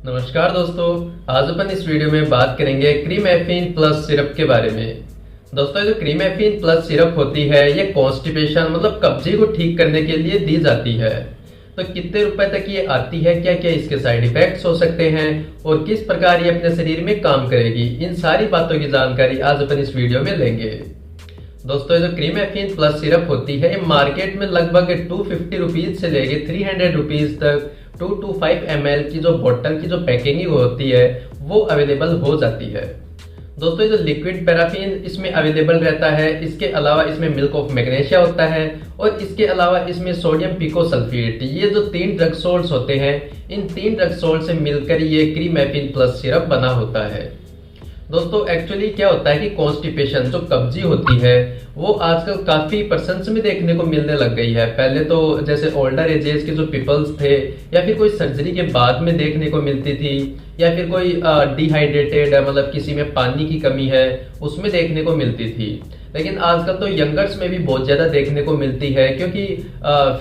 नमस्कार दोस्तों। आज अपन इस वीडियो में बात करेंगे क्रीमेफिन प्लस सिरप के बारे में। दोस्तों, जो क्रीमेफिन प्लस सिरप होती है ये कॉन्स्टिपेशन मतलब कब्जे को ठीक करने के लिए दी जाती है। तो कितने रुपए तक ये आती है, क्या क्या इसके साइड इफेक्ट्स हो सकते हैं और किस प्रकार ये अपने शरीर में काम करेगी, इन सारी बातों की जानकारी आज अपन इस वीडियो में लेंगे। दोस्तों, जो क्रीमेफिन प्लस सिरप होती है ये मार्केट में लगभग 250 रुपीज से लेके 300 रुपीज तक 225 ml की जो बोतल की जो पैकेजिंग होती है वो अवेलेबल हो जाती है। दोस्तों, जो लिक्विड पैराफिन इसमें अवेलेबल रहता है, इसके अलावा इसमें मिल्क ऑफ मैग्नीशिया होता है और इसके अलावा इसमें सोडियम पिकोसल्फेट, ये जो 3 ड्रग सोल्ट्स होते हैं, इन 3 ड्रग सोल्ट से मिलकर ये क्रीमेफिन प्लस सिरप बना होता है। दोस्तों, एक्चुअली क्या होता है कि कॉन्स्टिपेशन जो कब्जी होती है वो आजकल काफी पर्सन्स में देखने को मिलने लग गई है। पहले तो जैसे ओल्डर एजेस के जो पीपल्स थे या फिर कोई सर्जरी के बाद में देखने को मिलती थी, या फिर कोई डिहाइड्रेटेड मतलब किसी में पानी की कमी है उसमें देखने को मिलती थी। लेकिन आजकल तो यंगर्स में भी बहुत ज्यादा देखने को मिलती है, क्योंकि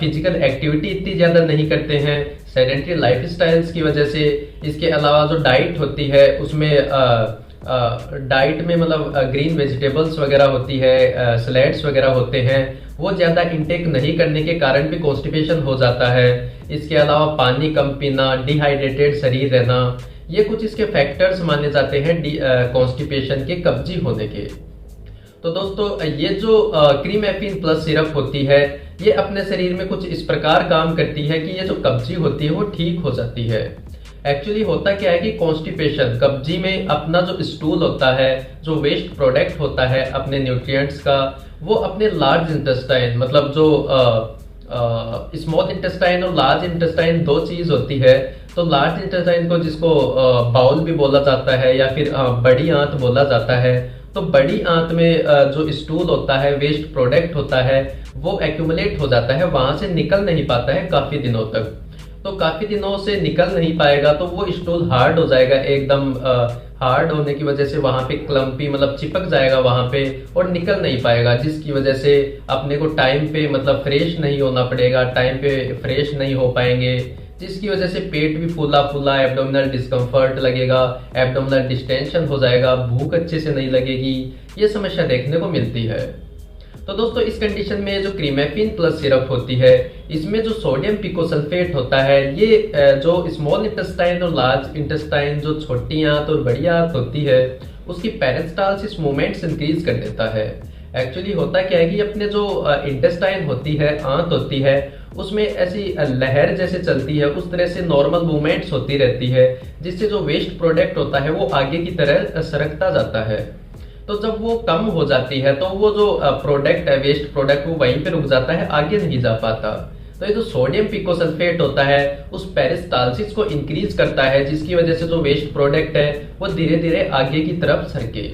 फिजिकल एक्टिविटी इतनी ज्यादा नहीं करते हैं, सेडेंटरी लाइफ स्टाइल्स की वजह से। इसके अलावा जो डाइट होती है उसमें डाइट में मतलब ग्रीन वेजिटेबल्स वगैरह होती है, सलाड्स वगैरह होते हैं, वो ज्यादा इंटेक नहीं करने के कारण भी कॉन्स्टिपेशन हो जाता है। इसके अलावा पानी कम पीना, डिहाइड्रेटेड शरीर रहना, ये कुछ इसके फैक्टर्स माने जाते हैं कॉन्स्टिपेशन के, कब्जी होने के। तो दोस्तों, ये जो क्रीमेफिन प्लस सिरप होती है ये अपने शरीर में कुछ इस प्रकार काम करती है कि ये जो कब्जी होती है वो ठीक हो जाती है। एक्चुअली होता क्या है कि कॉन्स्टिपेशन कब्जी में अपना जो स्टूल होता है, जो वेस्ट प्रोडक्ट होता है अपने न्यूट्रिएंट्स का, वो अपने लार्ज इंटेस्टाइन मतलब जो स्मॉल इंटेस्टाइन और लार्ज इंटेस्टाइन दो चीज होती है। तो लार्ज इंटेस्टाइन को जिसको बाउल भी बोला जाता है या फिर बड़ी आंत बोला जाता है, तो बड़ी आंत में जो स्टूल होता है, वेस्ट प्रोडक्ट होता है, वो एक्यूमुलेट हो जाता है, वहां से निकल नहीं पाता है काफी दिनों तक। तो काफी दिनों से निकल नहीं पाएगा तो वो स्टूल हार्ड हो जाएगा, एकदम हार्ड होने की वजह से वहां पे क्लम्पी मतलब चिपक जाएगा वहां पे और निकल नहीं पाएगा, जिसकी वजह से अपने को टाइम पे मतलब फ्रेश नहीं होना पड़ेगा, टाइम पे फ्रेश नहीं हो पाएंगे, जिसकी वजह से पेट भी फूला फूला, एब्डोमिनल डिस्कम्फर्ट लगेगा, एब्डोमिनल डिस्टेंशन हो जाएगा, भूख अच्छे से नहीं लगेगी, ये समस्या देखने को मिलती है। तो दोस्तों, इस कंडीशन में जो क्रीमेफिन प्लस सिरप होती है इसमें जो सोडियम पिकोसल्फेट होता है ये जो स्मॉल इंटेस्टाइन और लार्ज इंटेस्टाइन, जो छोटी आंत और बड़ी आंत होती है, उसकी पेरिस्टाल्सिस मूवमेंट्स इंक्रीज कर देता है। एक्चुअली होता क्या है कि अपने जो इंटेस्टाइन होती है, आंत होती है, उसमें ऐसी लहर जैसे चलती है, उस तरह से नॉर्मल मूवमेंट्स होती रहती है, जिससे जो वेस्ट प्रोडक्ट होता है वो आगे की तरह सरकता जाता है। तो जब वो कम हो जाती है तो वो जो प्रोडक्ट है, वेस्ट प्रोडक्ट, वो वहीं पे रुक जाता है, आगे नहीं जा पाता। तो ये जो सोडियम पिकोसल्फेट होता है उस पेरिस्टाल्सिस को इंक्रीज करता है, जिसकी वजह से जो वेस्ट प्रोडक्ट है वो धीरे धीरे आगे की तरफ सरके।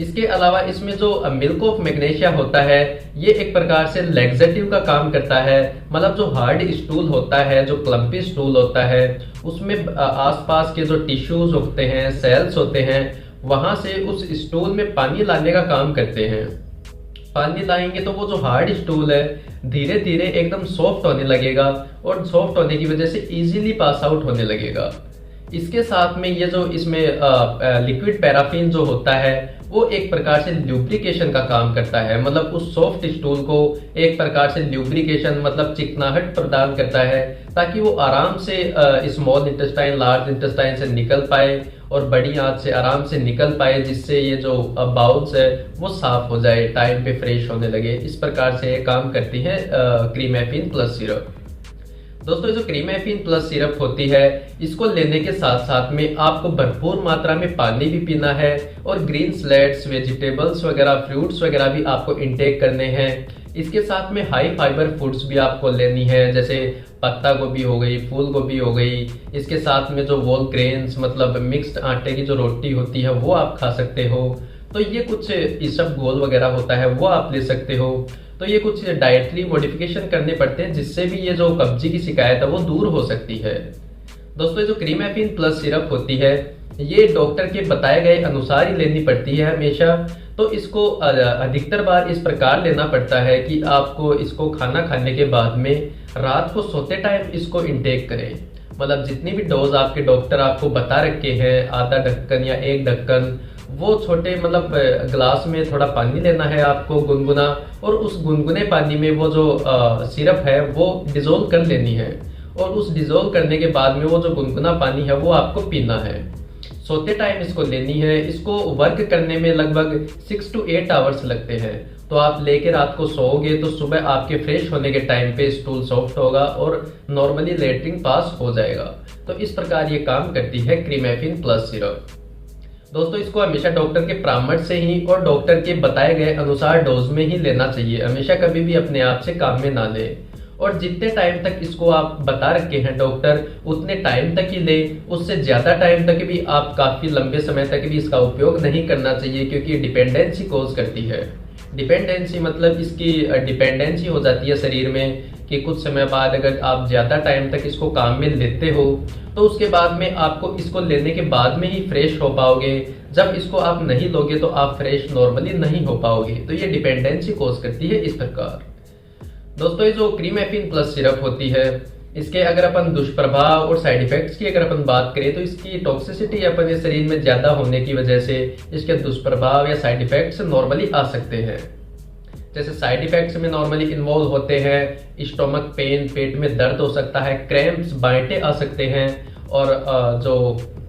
इसके अलावा इसमें जो मिल्क ऑफ मैग्नीशिया होता है ये एक प्रकार से लैक्सेटिव का काम करता है, मतलब जो हार्ड स्टूल होता है, जो क्लम्पी स्टूल होता है, उसमें आसपास के जो टिश्यूज होते हैं, सेल्स होते हैं, वहां से उस स्टूल में पानी लाने का काम करते हैं। पानी लाएंगे तो वो जो हार्ड स्टूल है धीरे धीरे एकदम सॉफ्ट होने लगेगा और सॉफ्ट होने की वजह से इजीली पास आउट होने लगेगा। इसके साथ में ये जो इसमें लिक्विड पैराफिन जो होता है वो एक प्रकार से ल्यूब्रिकेशन का काम करता है, मतलब उस सॉफ्ट स्टूल को एक प्रकार से ल्यूब्रिकेशन मतलब चिकनाहट प्रदान करता है, ताकि वो आराम से स्मॉल इंटेस्टाइन, लार्ज इंटेस्टाइन से निकल पाए और बड़ी आंत से आराम से निकल पाए, जिससे ये जो बाउल्स है वो साफ हो जाए, टाइम पे फ्रेश होने लगे। इस प्रकार से काम करती है क्रीमेफिन प्लस सिरप। दोस्तों, जो क्रीमेफिन प्लस सिरप होती है इसको लेने के साथ साथ में आपको भरपूर मात्रा में पानी भी पीना है और ग्रीन सलाड्स, वेजिटेबल्स वगैरह, फ्रूट्स वगैरह भी आपको इंटेक करने हैं। इसके साथ में हाई फाइबर फूड्स भी आपको लेनी है, जैसे पत्ता गोभी हो गई, फूल गोभी हो गई। इसके साथ में जो होल ग्रेन्स मतलब मिक्स्ड आटे की जो रोटी होती है वो आप खा सकते हो। तो ये कुछ इसबगोल वगैरह होता है वो आप ले सकते हो। तो ये कुछ डाइटरी मॉडिफिकेशन करने पड़ते हैं, जिससे भी ये जो कब्जी की शिकायत है वो दूर हो सकती है। दोस्तों, जो क्रीमेफिन प्लस सिरप होती है ये डॉक्टर के बताए गए अनुसार ही लेनी पड़ती है हमेशा। तो इसको अधिकतर बार इस प्रकार लेना पड़ता है कि आपको इसको खाना खाने के बाद में रात को सोते टाइम इसको इंटेक करें। मतलब जितनी भी डोज आपके डॉक्टर आपको बता रखे हैं, आधा ढक्कन या 1 ढक्कन, वो छोटे मतलब ग्लास में थोड़ा पानी लेना है आपको गुनगुना, और उस गुनगुने पानी में वो जो सिरप है वो डिजोल्व कर लेनी है, और उस डिजोल्व करने के बाद में वो जो गुनगुना पानी है वो आपको पीना है। सोते टाइम इसको लेनी है। इसको वर्क करने में लगभग 6 to 8 आवर्स लगते हैं। तो आप लेके रात को सोओगे तो सुबह आपके फ्रेश होने के टाइम पे स्टूल सॉफ्ट होगा और नॉर्मली लेटरिन पास हो जाएगा। तो इस प्रकार ये काम करती है क्रीमेफिन प्लस सिरप। दोस्तों इसको हमेशा डॉक्टर के परामर्श से ही और डॉक्टर के बताए गए अनुसार डोज में ही लेना चाहिए। हमेशा कभी भी अपने आप से काम में ना ले, और जितने टाइम तक इसको आप बता रखे हैं डॉक्टर उतने टाइम तक ही ले। उससे ज्यादा टाइम तक भी आप काफी लंबे समय तक भी इसका उपयोग नहीं करना चाहिए, क्योंकि डिपेंडेंसी कॉज करती है। डिपेंडेंसी मतलब इसकी डिपेंडेंसी हो जाती है शरीर में, कि कुछ समय बाद अगर आप ज्यादा टाइम तक इसको काम में लेते हो तो उसके बाद में आपको इसको लेने के बाद में ही फ्रेश हो पाओगे। जब इसको आप नहीं लोगे तो आप फ्रेश नॉर्मली नहीं हो पाओगे। तो ये डिपेंडेंसी कॉज करती है इस प्रकार। दोस्तों ये जो क्रीमेफिन प्लस सिरप होती है, इसके अगर अपन दुष्प्रभाव और साइड इफेक्ट्स की अगर अपन बात करें तो इसकी टॉक्सिसिटी अपन के शरीर में ज्यादा होने की वजह से इसके दुष्प्रभाव या साइड इफेक्ट्स नॉर्मली आ सकते हैं। जैसे साइड इफेक्ट्स में नॉर्मली इन्वॉल्व होते हैं स्टोमक पेन, पेट में दर्द हो सकता है, क्रैम्प्स, बांटे आ सकते हैं, और जो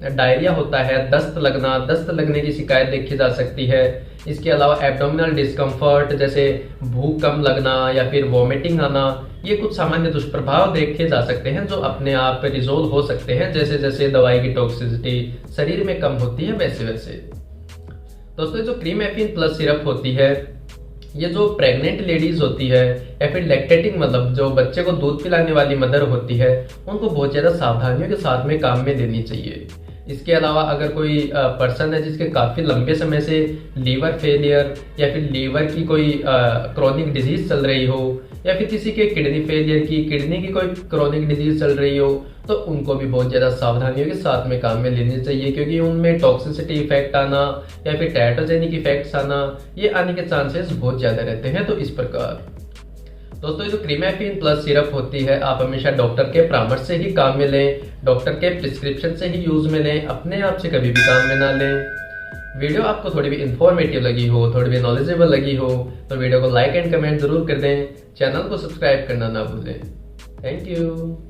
डायरिया होता है, दस्त लगने की शिकायत देखी जा सकती है। इसके अलावा एब्डोमिनल डिस्कम्फर्ट जैसे भूख कम लगना या फिर वॉमिटिंग आना, ये कुछ सामान्य दुष्प्रभाव देखे जा सकते हैं जो अपने आप रिजोल्व हो सकते हैं जैसे जैसे दवाई की टॉक्सिसिटी शरीर में कम होती है वैसे वैसे। दोस्तों जो क्रीमेफिन प्लस सिरप होती है, ये जो प्रेग्नेंट लेडीज होती है या फिर लैक्टेटिंग मतलब जो बच्चे को दूध पिलाने वाली मदर होती है, उनको बहुत ज्यादा सावधानियों के साथ में काम में लेनी चाहिए। इसके अलावा अगर कोई पर्सन है जिसके काफी लंबे समय से लीवर फेलियर या फिर लीवर की कोई क्रोनिक डिजीज चल रही हो, या फिर किसी के किडनी फेलियर की, किडनी की कोई क्रोनिक डिजीज चल रही हो, तो उनको भी बहुत ज्यादा सावधानियों के साथ में काम में लेनी चाहिए, क्योंकि उनमें टॉक्सिसिटी इफेक्ट आना या फिर टेराटोजेनिक इफेक्ट्स आना, ये आने के चांसेस बहुत ज्यादा रहते हैं। तो इस प्रकार दोस्तों ये जो क्रीमेफिन प्लस सिरप होती है, आप हमेशा डॉक्टर के परामर्श से ही काम में लें, डॉक्टर के प्रिस्क्रिप्शन से ही यूज में लें, अपने आप से कभी भी काम में ना लें। वीडियो आपको थोड़ी भी इंफॉर्मेटिव लगी हो, थोड़ी भी नॉलेजेबल लगी हो तो वीडियो को लाइक एंड कमेंट जरूर कर दें। चैनल को सब्सक्राइब करना ना भूलें। Thank you.